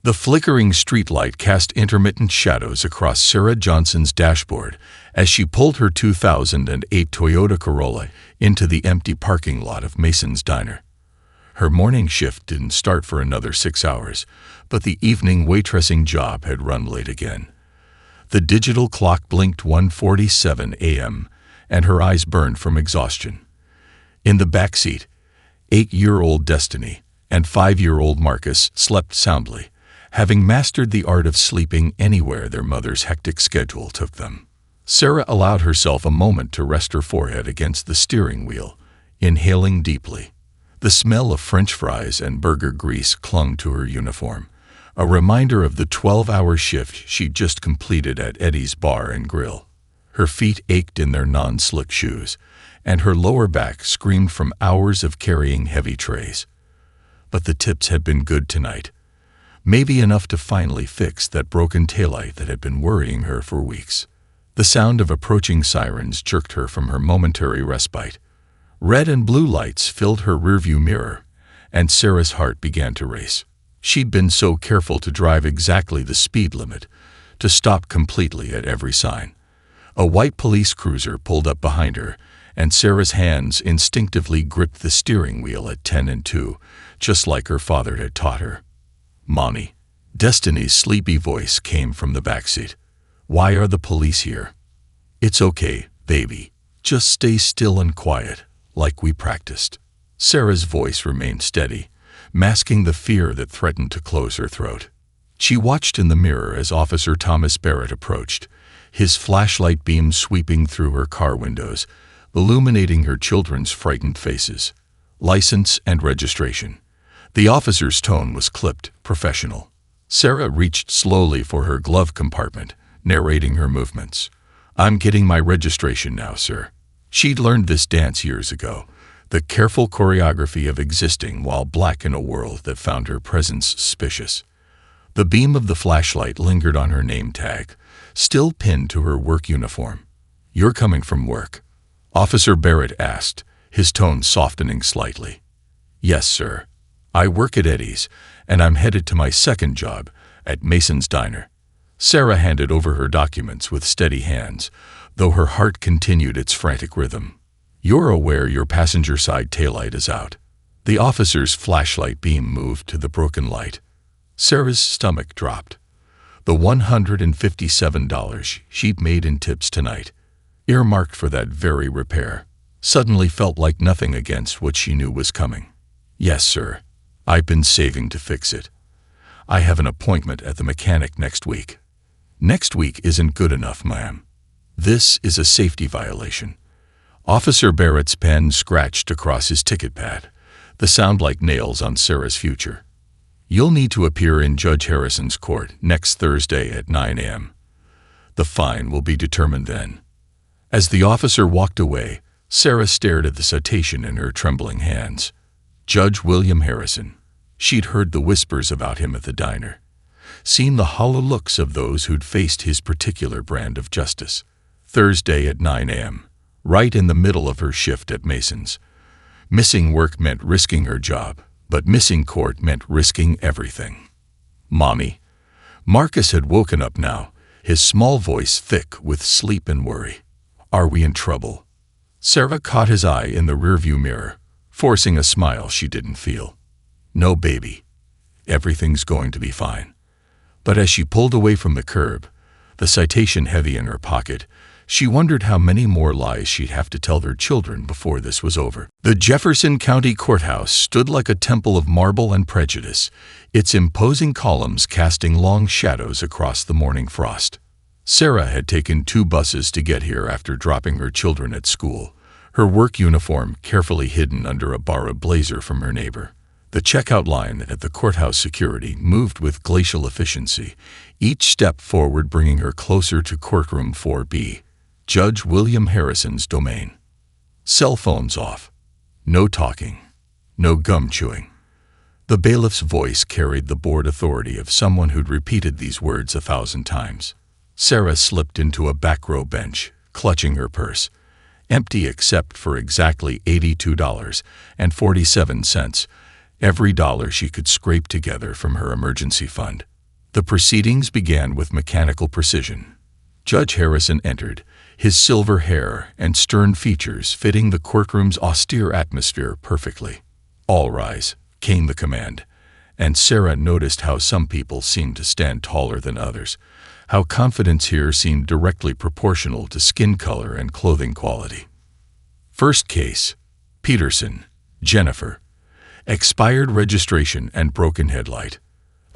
The flickering streetlight cast intermittent shadows across Sarah Johnson's dashboard as she pulled her 2008 Toyota Corolla into the empty parking lot of Mason's Diner. Her morning shift didn't start for another 6 hours, but the evening waitressing job had run late again. The digital clock blinked 1:47 a.m., and her eyes burned from exhaustion. In the back seat, 8-year-old Destiny and 5-year-old Marcus slept soundly, having mastered the art of sleeping anywhere their mother's hectic schedule took them. Sarah allowed herself a moment to rest her forehead against the steering wheel, inhaling deeply. The smell of French fries and burger grease clung to her uniform, a reminder of the 12-hour shift she'd just completed at Eddie's Bar and Grill. Her feet ached in their non-slick shoes, and her lower back screamed from hours of carrying heavy trays. But the tips had been good tonight. Maybe enough to finally fix that broken taillight that had been worrying her for weeks. The sound of approaching sirens jerked her from her momentary respite. Red and blue lights filled her rearview mirror, and Sarah's heart began to race. She'd been so careful to drive exactly the speed limit, to stop completely at every sign. A white police cruiser pulled up behind her, and Sarah's hands instinctively gripped the steering wheel at 10 and 2, just like her father had taught her. "Mommy." Destiny's sleepy voice came from the backseat. "Why are the police here?" "It's okay, baby. Just stay still and quiet, like we practiced." Sarah's voice remained steady, masking the fear that threatened to close her throat. She watched in the mirror as Officer Thomas Barrett approached, his flashlight beam sweeping through her car windows, illuminating her children's frightened faces. "License and registration." The officer's tone was clipped, professional. Sarah reached slowly for her glove compartment, narrating her movements. "I'm getting my registration now, sir." She'd learned this dance years ago, the careful choreography of existing while black in a world that found her presence suspicious. The beam of the flashlight lingered on her name tag, still pinned to her work uniform. "You're coming from work?" Officer Barrett asked, his tone softening slightly. "Yes, sir. I work at Eddie's, and I'm headed to my second job, at Mason's Diner." Sarah handed over her documents with steady hands, though her heart continued its frantic rhythm. "You're aware your passenger side taillight is out." The officer's flashlight beam moved to the broken light. Sarah's stomach dropped. The $157 she'd made in tips tonight, earmarked for that very repair, suddenly felt like nothing against what she knew was coming. "Yes, sir. I've been saving to fix it. I have an appointment at the mechanic next week." "Next week isn't good enough, ma'am. This is a safety violation." Officer Barrett's pen scratched across his ticket pad, the sound like nails on Sarah's future. "You'll need to appear in Judge Harrison's court next Thursday at 9 a.m. The fine will be determined then." As the officer walked away, Sarah stared at the citation in her trembling hands. Judge William Harrison. She'd heard the whispers about him at the diner, seen the hollow looks of those who'd faced his particular brand of justice. Thursday at 9 a.m., right in the middle of her shift at Mason's. Missing work meant risking her job, but missing court meant risking everything. "Mommy." Marcus had woken up now, his small voice thick with sleep and worry. "Are we in trouble?" Sarah caught his eye in the rearview mirror, forcing a smile she didn't feel. "No, baby. Everything's going to be fine." But as she pulled away from the curb, the citation heavy in her pocket, she wondered how many more lies she'd have to tell their children before this was over. The Jefferson County Courthouse stood like a temple of marble and prejudice, its imposing columns casting long shadows across the morning frost. Sarah had taken 2 buses to get here after dropping her children at school, her work uniform carefully hidden under a borrowed blazer from her neighbor. The checkout line at the courthouse security moved with glacial efficiency, each step forward bringing her closer to courtroom 4B, Judge William Harrison's domain. Cell phones off. No talking. No gum chewing. The bailiff's voice carried the bored authority of someone who'd repeated these words 1,000 times. Sarah slipped into a back row bench, clutching her purse, empty except for exactly $82.47, every dollar she could scrape together from her emergency fund. The proceedings began with mechanical precision. Judge Harrison entered, his silver hair and stern features fitting the courtroom's austere atmosphere perfectly. "All rise," came the command, and Sarah noticed how some people seemed to stand taller than others, how confidence here seemed directly proportional to skin color and clothing quality. First case, Peterson, Jennifer. Expired registration and broken headlight.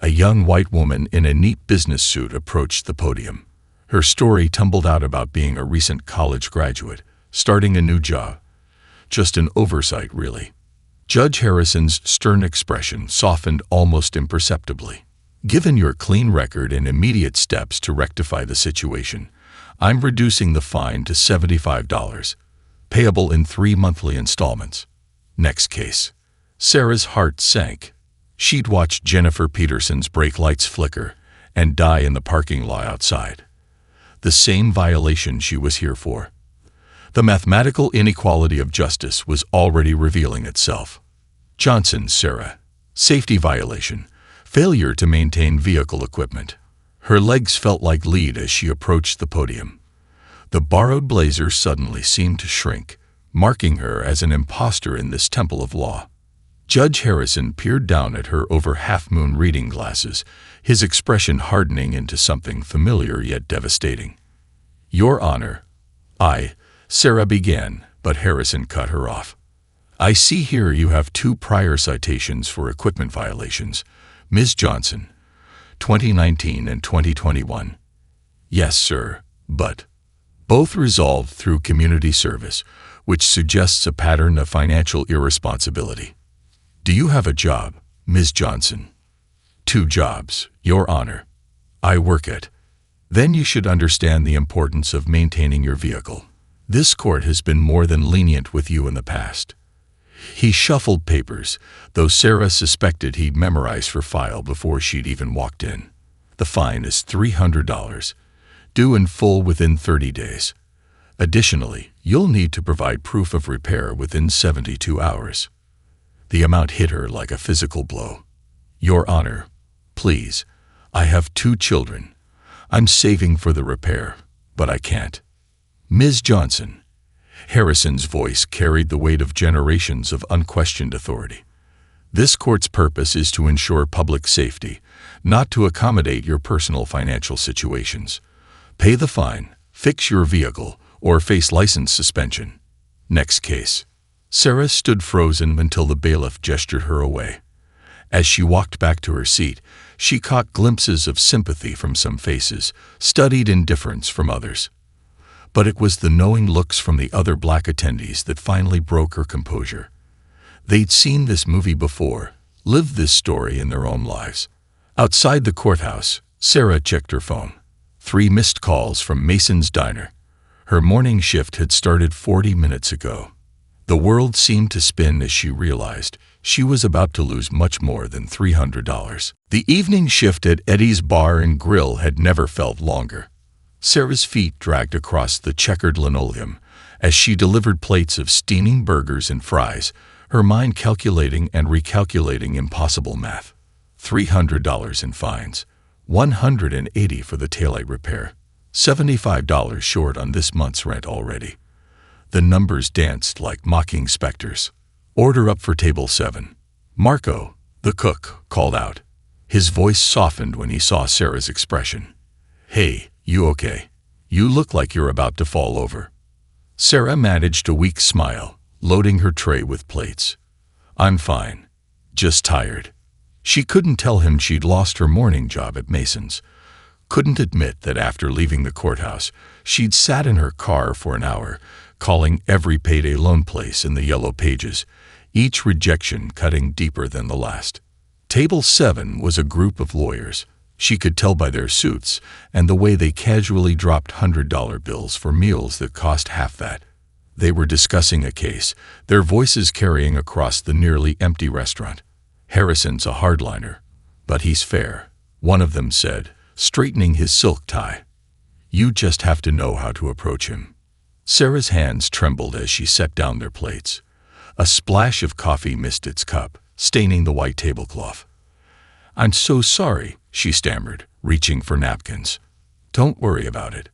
A young white woman in a neat business suit approached the podium. Her story tumbled out about being a recent college graduate, starting a new job. Just an oversight, really. Judge Harrison's stern expression softened almost imperceptibly. "Given your clean record and immediate steps to rectify the situation, I'm reducing the fine to $75, payable in 3 monthly installments." Next case. Sarah's heart sank. She'd watched Jennifer Peterson's brake lights flicker and die in the parking lot outside. The same violation she was here for. The mathematical inequality of justice was already revealing itself. Johnson, Sarah. Safety violation. Failure to maintain vehicle equipment. Her legs felt like lead as she approached the podium. The borrowed blazer suddenly seemed to shrink, marking her as an imposter in this temple of law. Judge Harrison peered down at her over half-moon reading glasses, his expression hardening into something familiar yet devastating. "Your Honor." Sarah began, but Harrison cut her off. "I see here you have 2 prior citations for equipment violations, Ms. Johnson, 2019 and 2021. "Yes, sir, but both resolved through community service, which suggests a pattern of financial irresponsibility. Do you have a job, Ms. Johnson?" "2 jobs, Your Honor. I work at." "Then you should understand the importance of maintaining your vehicle. This court has been more than lenient with you in the past." He shuffled papers, though Sarah suspected he'd memorized her file before she'd even walked in. "The fine is $300, due in full within 30 days. Additionally, you'll need to provide proof of repair within 72 hours. The amount hit her like a physical blow. "Your Honor, please, I have 2 children. I'm saving for the repair, but I can't." "Ms. Johnson." Harrison's voice carried the weight of generations of unquestioned authority. "This court's purpose is to ensure public safety, not to accommodate your personal financial situations. Pay the fine, fix your vehicle, or face license suspension." Next case. Sarah stood frozen until the bailiff gestured her away. As she walked back to her seat, she caught glimpses of sympathy from some faces, studied indifference from others. But it was the knowing looks from the other black attendees that finally broke her composure. They'd seen this movie before, lived this story in their own lives. Outside the courthouse, Sarah checked her phone. 3 missed calls from Mason's Diner. Her morning shift had started 40 minutes ago. The world seemed to spin as she realized she was about to lose much more than $300. The evening shift at Eddie's Bar and Grill had never felt longer. Sarah's feet dragged across the checkered linoleum as she delivered plates of steaming burgers and fries, her mind calculating and recalculating impossible math. $300 in fines, $180 for the taillight repair, $75 short on this month's rent already. The numbers danced like mocking specters. "Order up for table 7. Marco," the cook, called out. His voice softened when he saw Sarah's expression. "Hey, you okay? You look like you're about to fall over." Sarah managed a weak smile, loading her tray with plates. "I'm fine. Just tired." She couldn't tell him she'd lost her morning job at Mason's. Couldn't admit that after leaving the courthouse, she'd sat in her car for an hour, calling every payday loan place in the yellow pages, each rejection cutting deeper than the last. Table 7 was a group of lawyers. She could tell by their suits and the way they casually dropped $100 bills for meals that cost half that. They were discussing a case, their voices carrying across the nearly empty restaurant. "Harrison's a hardliner, but he's fair," one of them said, straightening his silk tie. "You just have to know how to approach him." Sarah's hands trembled as she set down their plates. A splash of coffee missed its cup, staining the white tablecloth. "I'm so sorry," she stammered, reaching for napkins. "Don't worry about it,"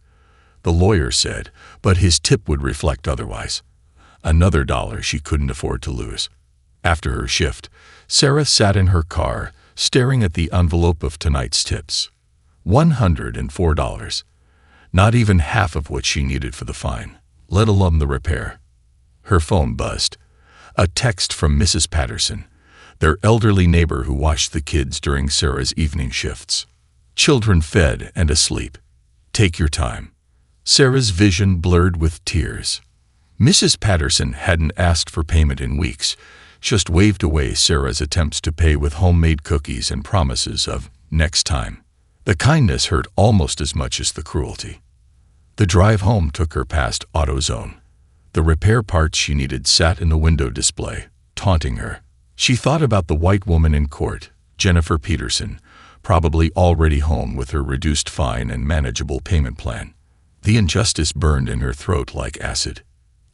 the lawyer said, but his tip would reflect otherwise. Another $1 she couldn't afford to lose. After her shift, Sarah sat in her car, staring at the envelope of tonight's tips. $104. Not even half of what she needed for the fine, let alone the repair. Her phone buzzed. A text from Mrs. Patterson, their elderly neighbor who watched the kids during Sarah's evening shifts. Children fed and asleep. Take your time. Sarah's vision blurred with tears. Mrs. Patterson hadn't asked for payment in weeks, just waved away Sarah's attempts to pay with homemade cookies and promises of next time. The kindness hurt almost as much as the cruelty. The drive home took her past AutoZone. The repair parts she needed sat in the window display, taunting her. She thought about the white woman in court, Jennifer Peterson, probably already home with her reduced fine and manageable payment plan. The injustice burned in her throat like acid.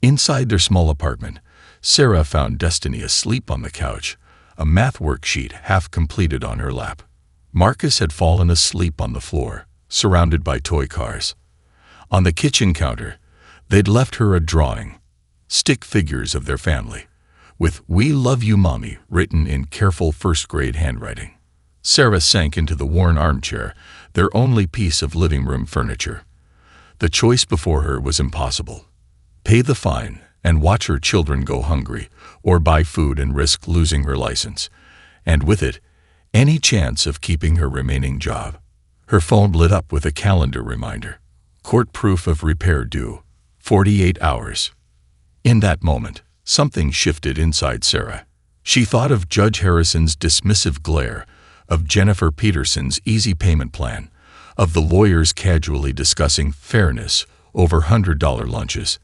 Inside their small apartment, Sarah found Destiny asleep on the couch, a math worksheet half completed on her lap. Marcus had fallen asleep on the floor, surrounded by toy cars. On the kitchen counter, they'd left her a drawing, stick figures of their family, with "We love you, Mommy" written in careful first-grade handwriting. Sarah sank into the worn armchair, their only piece of living room furniture. The choice before her was impossible. Pay the fine and watch her children go hungry, or buy food and risk losing her license, and with it, any chance of keeping her remaining job. Her phone lit up with a calendar reminder. Court proof of repair due, 48 hours. In that moment, something shifted inside Sarah. She thought of Judge Harrison's dismissive glare, of Jennifer Peterson's easy payment plan, of the lawyers casually discussing fairness over $100 lunches.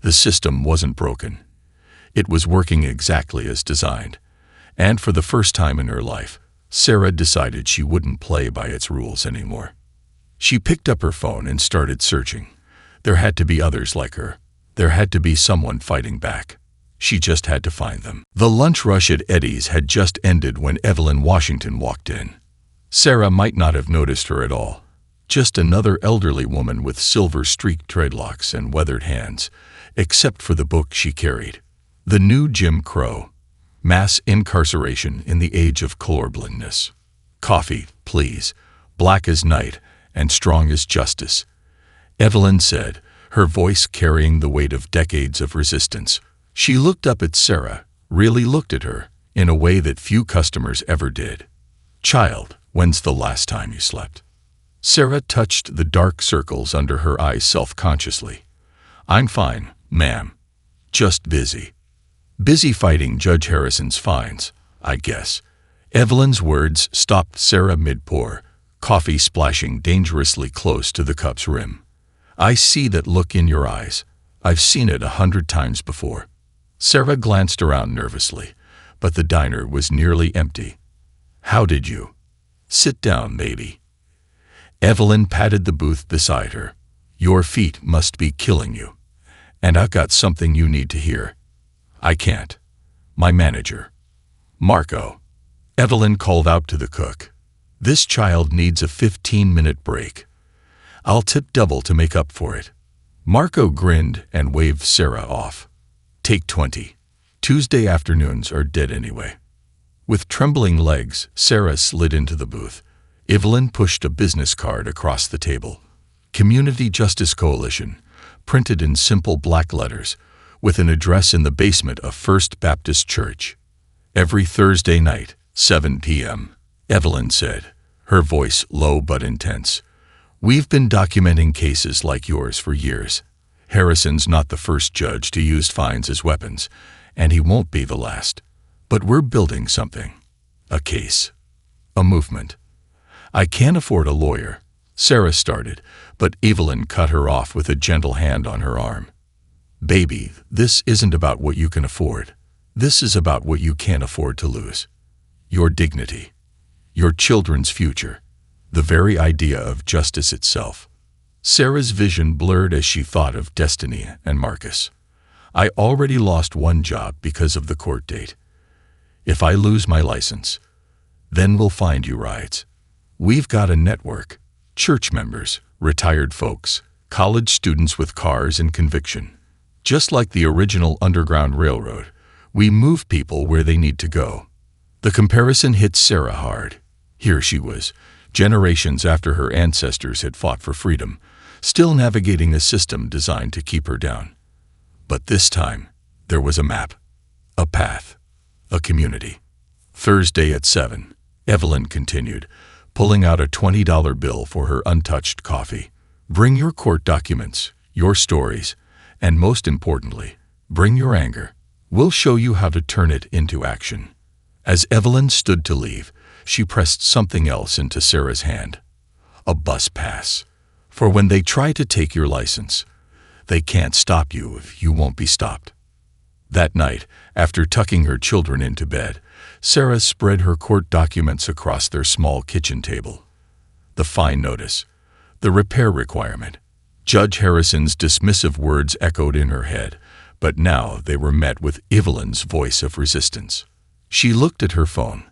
The system wasn't broken. It was working exactly as designed. And for the first time in her life, Sarah decided she wouldn't play by its rules anymore. She picked up her phone and started searching. There had to be others like her. There had to be someone fighting back. She just had to find them. The lunch rush at Eddie's had just ended when Evelyn Washington walked in. Sarah might not have noticed her at all. Just another elderly woman with silver-streaked dreadlocks and weathered hands, except for the book she carried. The New Jim Crow. Mass Incarceration in the Age of Colorblindness. "Coffee, please. Black as night and strong as justice," Evelyn said, her voice carrying the weight of decades of resistance. She looked up at Sarah, really looked at her, in a way that few customers ever did. "Child, when's the last time you slept?" Sarah touched the dark circles under her eyes self-consciously. "I'm fine, ma'am. Just busy. Busy fighting Judge Harrison's fines, I guess." Evelyn's words stopped Sarah mid-pour, coffee splashing dangerously close to the cup's rim. "I see that look in your eyes. I've seen it 100 times before." Sarah glanced around nervously, but the diner was nearly empty. "How did you?" "Sit down, baby." Evelyn patted the booth beside her. "Your feet must be killing you. And I've got something you need to hear." "I can't. My manager, Marco." Evelyn called out to the cook. "This child needs a 15-minute break. I'll tip double to make up for it." Marco grinned and waved Sarah off. "Take 20. Tuesday afternoons are dead anyway." With trembling legs, Sarah slid into the booth. Evelyn pushed a business card across the table. Community Justice Coalition, printed in simple black letters, with an address in the basement of First Baptist Church. "Every Thursday night, 7 p.m., Evelyn said, her voice low but intense. "We've been documenting cases like yours for years. Harrison's not the first judge to use fines as weapons, and he won't be the last. But we're building something. A case. A movement." "I can't afford a lawyer," Sarah started, but Evelyn cut her off with a gentle hand on her arm. "Baby, this isn't about what you can afford. This is about what you can't afford to lose. Your dignity. Your children's future. The very idea of justice itself." Sarah's vision blurred as she thought of Destiny and Marcus. "I already lost one job because of the court date. If I lose my license, Then we'll find you rides. We've got a network. Church members, retired folks, college students with cars and conviction. Just like the original Underground Railroad, we move people where they need to go. The comparison hit Sarah hard. Here she was, generations after her ancestors had fought for freedom, still navigating a system designed to keep her down. But this time, there was a map, a path, a community. Thursday at 7, Evelyn continued, pulling out a $20 bill for her untouched coffee. Bring your court documents, your stories, and most importantly, bring your anger. We'll show you how to turn it into action. As Evelyn stood to leave, she pressed something else into Sarah's hand. A bus pass. For when they try to take your license, they can't stop you if you won't be stopped. That night, after tucking her children into bed, Sarah spread her court documents across their small kitchen table. The fine notice, the repair requirement. Judge Harrison's dismissive words echoed in her head, but now they were met with Evelyn's voice of resistance. She looked at her phone.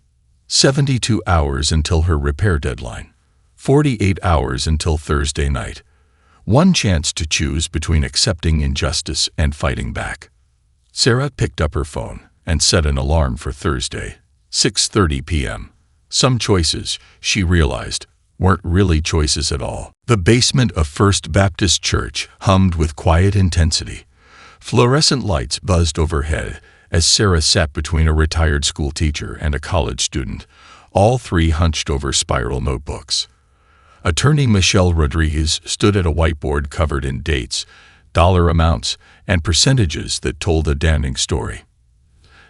72 hours until her repair deadline. 48 hours until Thursday night. One chance to choose between accepting injustice and fighting back. Sarah picked up her phone and set an alarm for Thursday, 6:30 p.m. Some choices, she realized, weren't really choices at all. The basement of First Baptist Church hummed with quiet intensity. Fluorescent lights buzzed overhead as Sarah sat between a retired school teacher and a college student, all three hunched over spiral notebooks. Attorney Michelle Rodriguez stood at a whiteboard covered in dates, dollar amounts, and percentages that told a damning story.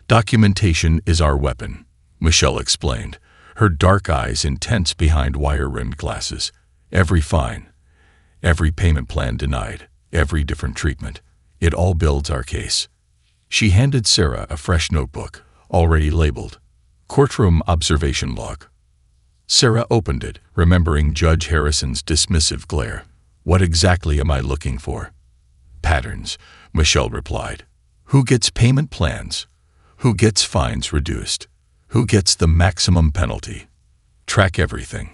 Documentation is our weapon, Michelle explained, her dark eyes intense behind wire-rimmed glasses. Every fine, every payment plan denied, every different treatment. It all builds our case. She handed Sarah a fresh notebook, already labeled, Courtroom Observation Log. Sarah opened it, remembering Judge Harrison's dismissive glare. What exactly am I looking for? Patterns, Michelle replied. Who gets payment plans? Who gets fines reduced? Who gets the maximum penalty? Track everything.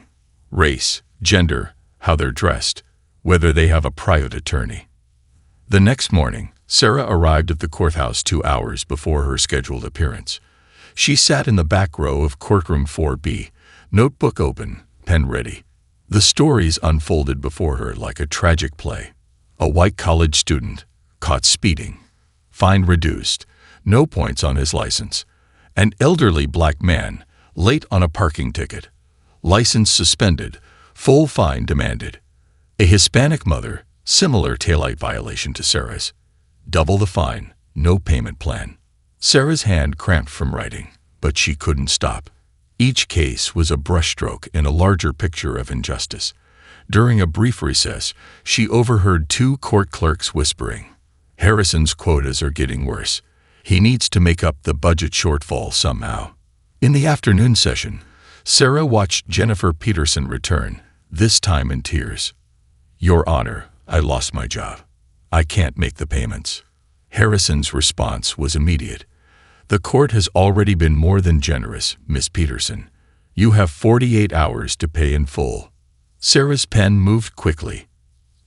Race, gender, how they're dressed, whether they have a private attorney. The next morning, Sarah arrived at the courthouse 2 hours before her scheduled appearance. She sat in the back row of courtroom 4B, notebook open, pen ready. The stories unfolded before her like a tragic play. A white college student, caught speeding. Fine reduced, no points on his license. An elderly black man, late on a parking ticket. License suspended, full fine demanded. A Hispanic mother, similar taillight violation to Sarah's. Double the fine, no payment plan. Sarah's hand cramped from writing, but she couldn't stop. Each case was a brushstroke in a larger picture of injustice. During a brief recess, she overheard two court clerks whispering, Harrison's quotas are getting worse. He needs to make up the budget shortfall somehow. In the afternoon session, Sarah watched Jennifer Peterson return, this time in tears. Your Honor, I lost my job. I can't make the payments. Harrison's response was immediate. The court has already been more than generous, Miss Peterson. You have 48 hours to pay in full. Sarah's pen moved quickly.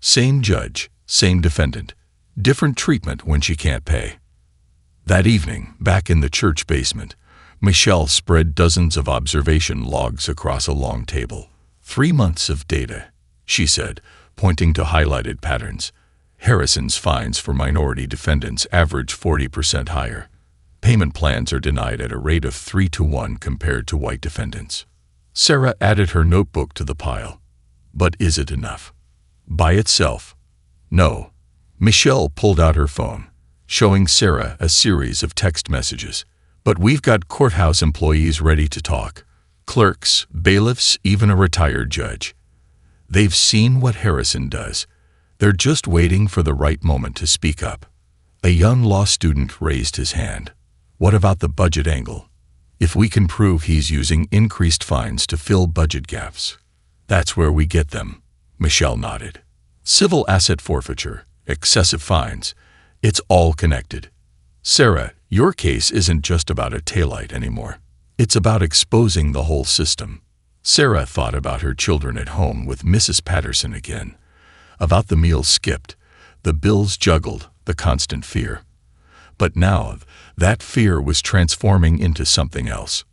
Same judge, same defendant. Different treatment when she can't pay. That evening, back in the church basement, Michelle spread dozens of observation logs across a long table. 3 months of data, she said, pointing to highlighted patterns. Harrison's fines for minority defendants average 40% higher. Payment plans are denied at a rate of 3-to-1 compared to white defendants. Sarah added her notebook to the pile. But is it enough? By itself? No. Michelle pulled out her phone, showing Sarah a series of text messages. But we've got courthouse employees ready to talk. Clerks, bailiffs, even a retired judge. They've seen what Harrison does. They're just waiting for the right moment to speak up. A young law student raised his hand. What about the budget angle? If we can prove he's using increased fines to fill budget gaps, that's where we get them. Michelle nodded. Civil asset forfeiture, excessive fines, it's all connected. Sarah, your case isn't just about a taillight anymore. It's about exposing the whole system. Sarah thought about her children at home with Mrs. Patterson again, about the meals skipped, the bills juggled, the constant fear. But now, that fear was transforming into something else.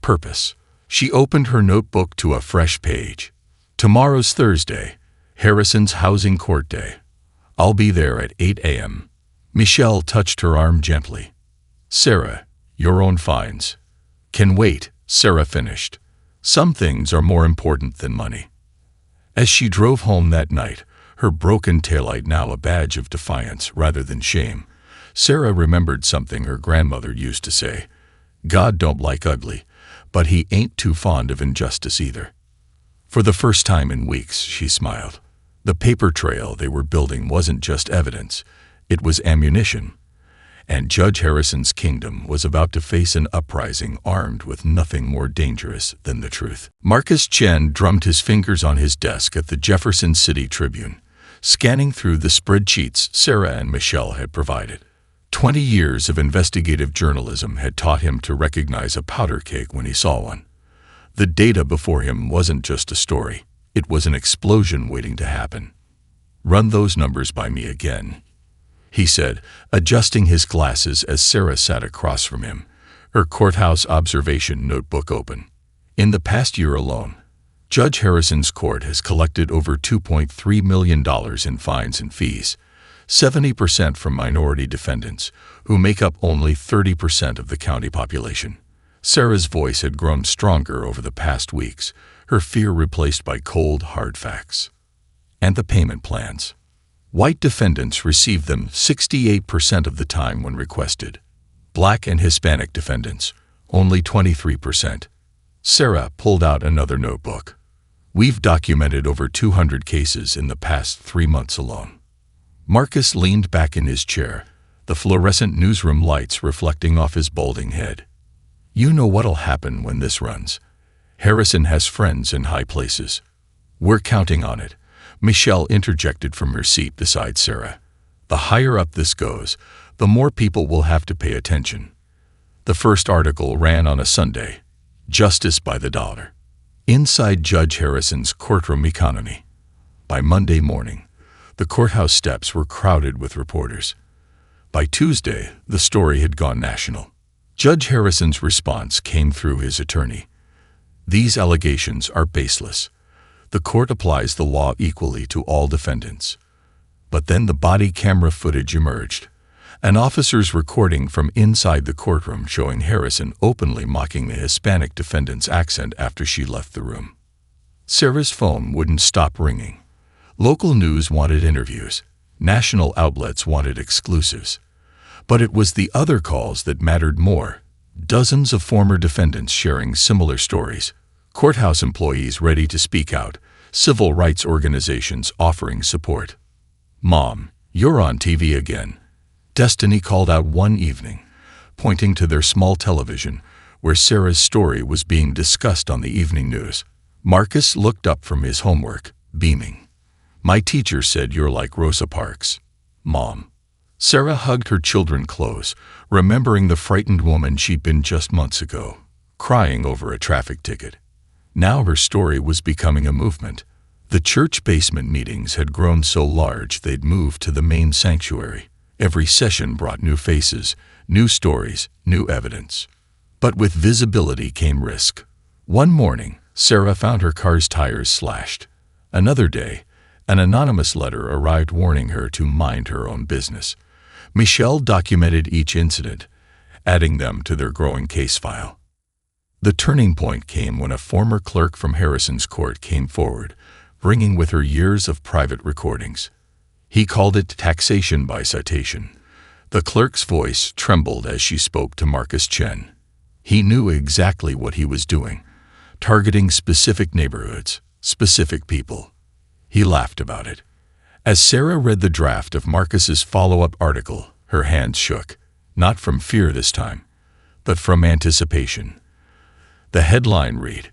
Purpose. She opened her notebook to a fresh page. Tomorrow's Thursday, Harrison's housing court day. I'll be there at 8 a.m. Michelle touched her arm gently. Sarah, your own fines. Can wait, Sarah finished. Some things are more important than money. As she drove home that night, her broken taillight now a badge of defiance rather than shame, Sarah remembered something her grandmother used to say. God don't like ugly, but he ain't too fond of injustice either. For the first time in weeks, she smiled. The paper trail they were building wasn't just evidence, it was ammunition. And Judge Harrison's kingdom was about to face an uprising armed with nothing more dangerous than the truth. Marcus Chen drummed his fingers on his desk at the Jefferson City Tribune, scanning through the spreadsheets Sarah and Michelle had provided. 20 years of investigative journalism had taught him to recognize a powder keg when he saw one. The data before him wasn't just a story, it was an explosion waiting to happen. Run those numbers by me again, he said, adjusting his glasses as Sarah sat across from him, her courthouse observation notebook open. In the past year alone, Judge Harrison's court has collected over $2.3 million in fines and fees, 70% from minority defendants, who make up only 30% of the county population. Sarah's voice had grown stronger over the past weeks, her fear replaced by cold, hard facts. And the payment plans. White defendants receive them 68% of the time when requested. Black and Hispanic defendants, only 23%. Sarah pulled out another notebook. We've documented over 200 cases in the past 3 months alone. Marcus leaned back in his chair, the fluorescent newsroom lights reflecting off his balding head. You know what'll happen when this runs. Harrison has friends in high places. We're counting on it. Michelle interjected from her seat beside Sarah. The higher up this goes, the more people will have to pay attention. The first article ran on a Sunday. Justice by the dollar. Inside Judge Harrison's courtroom economy. By Monday morning, the courthouse steps were crowded with reporters. By Tuesday, the story had gone national. Judge Harrison's response came through his attorney. These allegations are baseless. The court applies the law equally to all defendants. But then the body camera footage emerged, an officer's recording from inside the courtroom showing Harrison openly mocking the Hispanic defendant's accent after she left the room. Sarah's phone wouldn't stop ringing. Local news wanted interviews. National outlets wanted exclusives. But it was the other calls that mattered more. Dozens of former defendants sharing similar stories. Courthouse employees ready to speak out, civil rights organizations offering support. Mom, you're on TV again. Destiny called out one evening, pointing to their small television, where Sarah's story was being discussed on the evening news. Marcus looked up from his homework, beaming. My teacher said you're like Rosa Parks. Mom. Sarah hugged her children close, remembering the frightened woman she'd been just months ago, crying over a traffic ticket. Now her story was becoming a movement. The church basement meetings had grown so large they'd moved to the main sanctuary. Every session brought new faces, new stories, new evidence. But with visibility came risk. One morning, Sarah found her car's tires slashed. Another day, an anonymous letter arrived warning her to mind her own business. Michelle documented each incident, adding them to their growing case file. The turning point came when a former clerk from Harrison's court came forward, bringing with her years of private recordings. He called it taxation by citation. The clerk's voice trembled as she spoke to Marcus Chen. He knew exactly what he was doing, targeting specific neighborhoods, specific people. He laughed about it. As Sarah read the draft of Marcus's follow-up article, her hands shook, not from fear this time, but from anticipation. The headline read,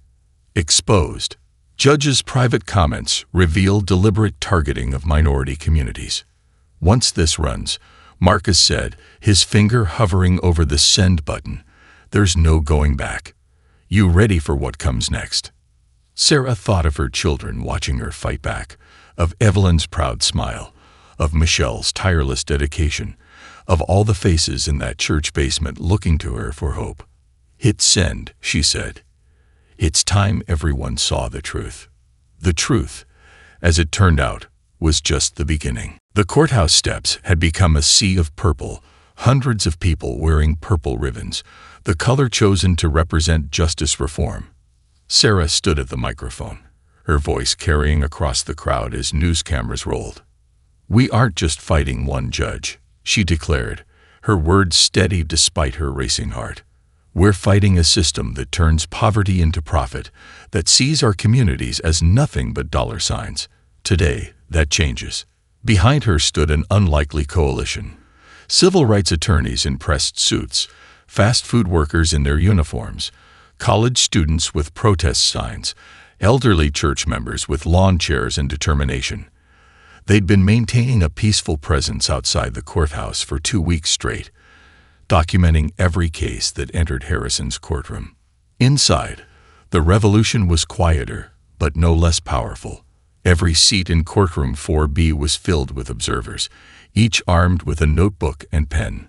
Exposed. Judge's private comments reveal deliberate targeting of minority communities. Once this runs, Marcus said, his finger hovering over the send button, there's no going back. You ready for what comes next? Sarah thought of her children watching her fight back, of Evelyn's proud smile, of Michelle's tireless dedication, of all the faces in that church basement looking to her for hope. Hit send, she said. It's time everyone saw the truth. The truth, as it turned out, was just the beginning. The courthouse steps had become a sea of purple, hundreds of people wearing purple ribbons, the color chosen to represent justice reform. Sarah stood at the microphone, her voice carrying across the crowd as news cameras rolled. We aren't just fighting one judge, she declared, her words steady despite her racing heart. We're fighting a system that turns poverty into profit, that sees our communities as nothing but dollar signs. Today, that changes. Behind her stood an unlikely coalition. Civil rights attorneys in pressed suits, fast food workers in their uniforms, college students with protest signs, elderly church members with lawn chairs and determination. They'd been maintaining a peaceful presence outside the courthouse for 2 weeks straight, documenting every case that entered Harrison's courtroom. Inside, the revolution was quieter, but no less powerful. Every seat in courtroom 4B was filled with observers, each armed with a notebook and pen.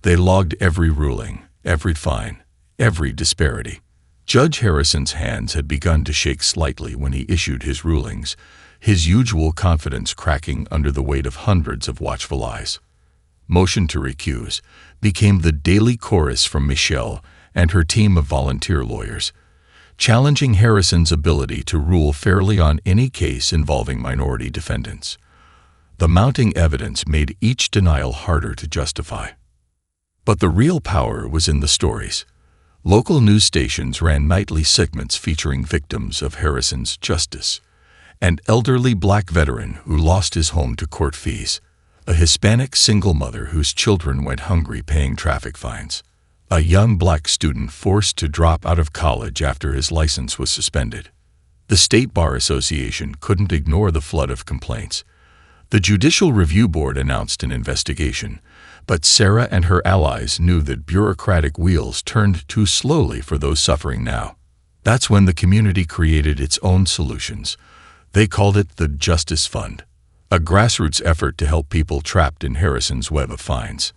They logged every ruling, every fine, every disparity. Judge Harrison's hands had begun to shake slightly when he issued his rulings, his usual confidence cracking under the weight of hundreds of watchful eyes. Motion to recuse became the daily chorus from Michelle and her team of volunteer lawyers, challenging Harrison's ability to rule fairly on any case involving minority defendants. The mounting evidence made each denial harder to justify. But the real power was in the stories. Local news stations ran nightly segments featuring victims of Harrison's justice: an elderly black veteran who lost his home to court fees, a Hispanic single mother whose children went hungry paying traffic fines, a young black student forced to drop out of college after his license was suspended. The State Bar Association couldn't ignore the flood of complaints. The Judicial Review Board announced an investigation, but Sarah and her allies knew that bureaucratic wheels turned too slowly for those suffering now. That's when the community created its own solutions. They called it the Justice Fund, a grassroots effort to help people trapped in Harrison's web of fines.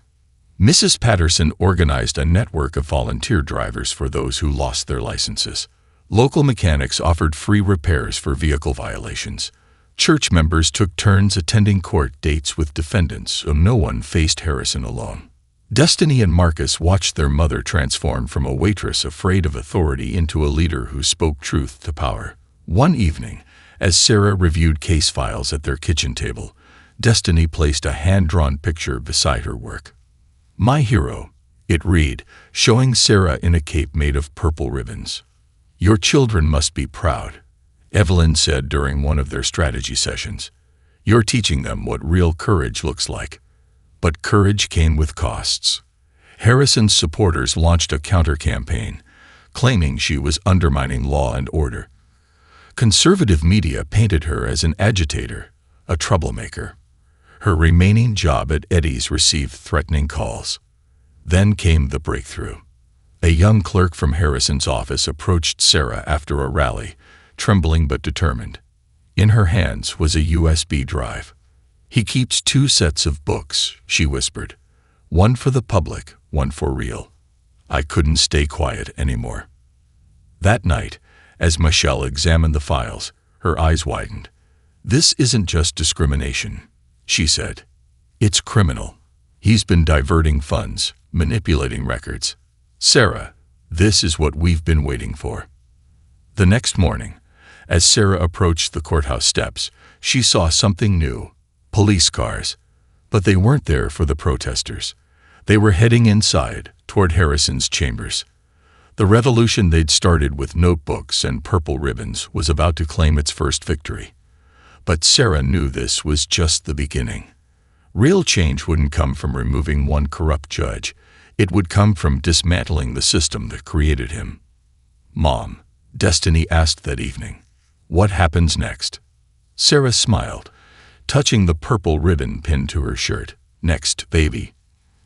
Mrs. Patterson organized a network of volunteer drivers for those who lost their licenses. Local mechanics offered free repairs for vehicle violations. Church members took turns attending court dates with defendants so no one faced Harrison alone. Destiny and Marcus watched their mother transform from a waitress afraid of authority into a leader who spoke truth to power. One evening, as Sarah reviewed case files at their kitchen table, Destiny placed a hand-drawn picture beside her work. "My hero," it read, showing Sarah in a cape made of purple ribbons. "Your children must be proud," Evelyn said during one of their strategy sessions. "You're teaching them what real courage looks like." But courage came with costs. Harrison's supporters launched a counter-campaign, claiming she was undermining law and order. Conservative media painted her as an agitator, a troublemaker. Her remaining job at Eddie's received threatening calls. Then came the breakthrough. A young clerk from Harrison's office approached Sarah after a rally, trembling but determined. In her hands was a USB drive. "He keeps 2 sets of books," she whispered. "One for the public, one for real." I couldn't stay quiet anymore. That night, as Michelle examined the files, her eyes widened. "This isn't just discrimination," she said. "It's criminal. He's been diverting funds, manipulating records. Sarah, this is what we've been waiting for." The next morning, as Sarah approached the courthouse steps, she saw something new: police cars. But they weren't there for the protesters. They were heading inside, toward Harrison's chambers. The revolution they'd started with notebooks and purple ribbons was about to claim its first victory. But Sarah knew this was just the beginning. Real change wouldn't come from removing one corrupt judge. It would come from dismantling the system that created him. "Mom," Destiny asked that evening, "what happens next?" Sarah smiled, touching the purple ribbon pinned to her shirt. "Next, baby.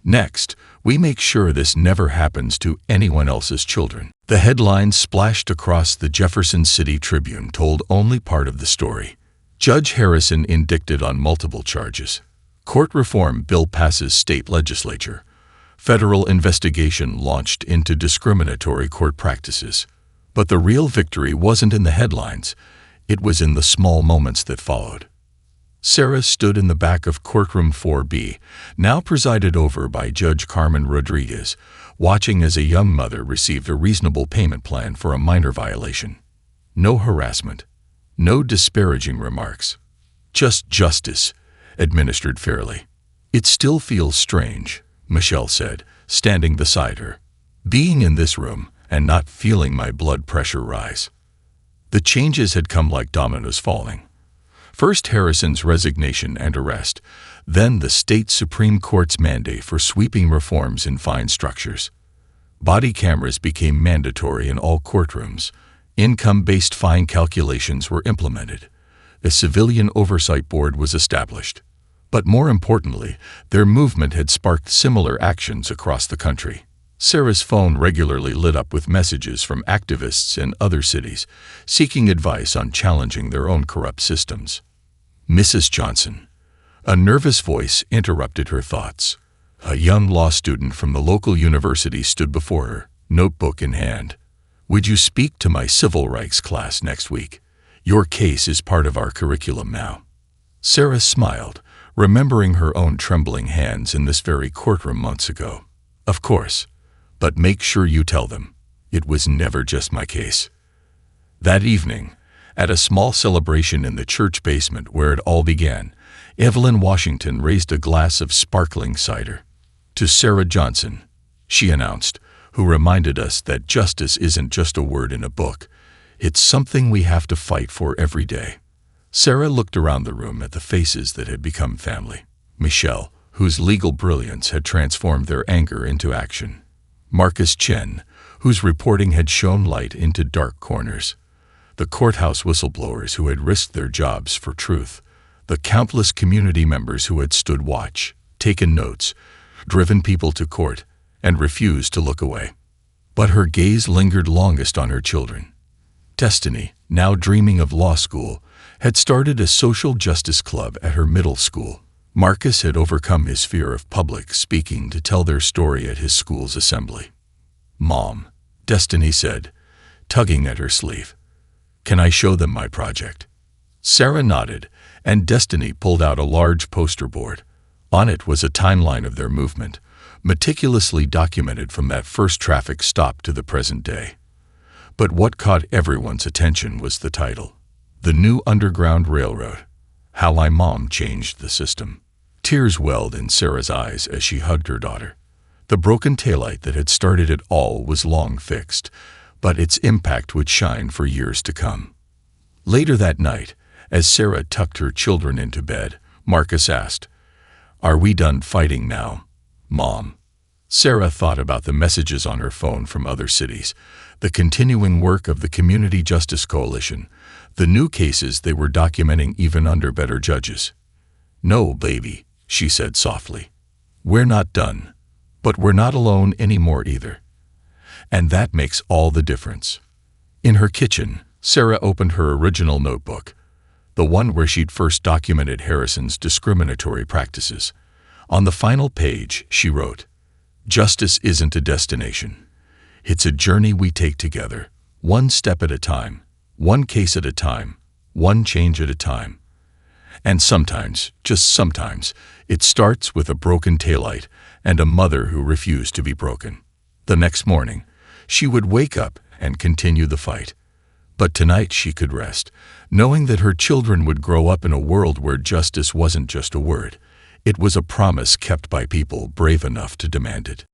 Next, we make sure this never happens to anyone else's children. The headlines splashed across the Jefferson City Tribune told only part of the story. Judge Harrison indicted on multiple charges. Court reform bill passes state legislature. Federal investigation launched into discriminatory court practices. But the real victory wasn't in the headlines. It was in the small moments that followed. Sarah stood in the back of courtroom 4B, now presided over by Judge Carmen Rodriguez, watching as a young mother received a reasonable payment plan for a minor violation. No harassment, no disparaging remarks, just justice, administered fairly. "It still feels strange," Michelle said, standing beside her, "being in this room and not feeling my blood pressure rise." The changes had come like dominoes falling. First Harrison's resignation and arrest, then the state Supreme Court's mandate for sweeping reforms in fine structures. Body cameras became mandatory in all courtrooms. Income-based fine calculations were implemented. A civilian oversight board was established. But more importantly, their movement had sparked similar actions across the country. Sarah's phone regularly lit up with messages from activists in other cities, seeking advice on challenging their own corrupt systems. "Mrs. Johnson," a nervous voice interrupted her thoughts. A young law student from the local university stood before her, notebook in hand. "Would you speak to my civil rights class next week? Your case is part of our curriculum now." Sarah smiled, remembering her own trembling hands in this very courtroom months ago. "Of course, but make sure you tell them. It was never just my case." That evening, at a small celebration in the church basement where it all began, Evelyn Washington raised a glass of sparkling cider. "To Sarah Johnson," she announced, who reminded us that justice isn't just a word in a book. It's something we have to fight for every day. Sarah looked around the room at the faces that had become family. Michelle, whose legal brilliance had transformed their anger into action. Marcus Chen, whose reporting had shone light into dark corners. The courthouse whistleblowers who had risked their jobs for truth. The countless community members who had stood watch, taken notes, driven people to court, and refused to look away. But her gaze lingered longest on her children. Destiny, now dreaming of law school, had started a social justice club at her middle school. Marcus had overcome his fear of public speaking to tell their story at his school's assembly. "Mom," Destiny said, tugging at her sleeve, "can I show them my project?" Sarah nodded, and Destiny pulled out a large poster board. On it was a timeline of their movement, meticulously documented from that first traffic stop to the present day. But what caught everyone's attention was the title, "The New Underground Railroad: How My Mom Changed the System." Tears welled in Sarah's eyes as she hugged her daughter. The broken taillight that had started it all was long fixed, but its impact would shine for years to come. Later that night, as Sarah tucked her children into bed, Marcus asked, "Are we done fighting now, Mom?" Sarah thought about the messages on her phone from other cities, the continuing work of the Community Justice Coalition, the new cases they were documenting even under better judges. "No, baby," she said softly. "We're not done, but we're not alone anymore either." And that makes all the difference. In her kitchen, Sarah opened her original notebook, the one where she'd first documented Harrison's discriminatory practices. On the final page, she wrote, "Justice isn't a destination. It's a journey we take together, one step at a time, one case at a time, one change at a time. And sometimes, just sometimes, it starts with a broken taillight and a mother who refused to be broken." The next morning, she would wake up and continue the fight. But tonight she could rest, knowing that her children would grow up in a world where justice wasn't just a word. It was a promise kept by people brave enough to demand it.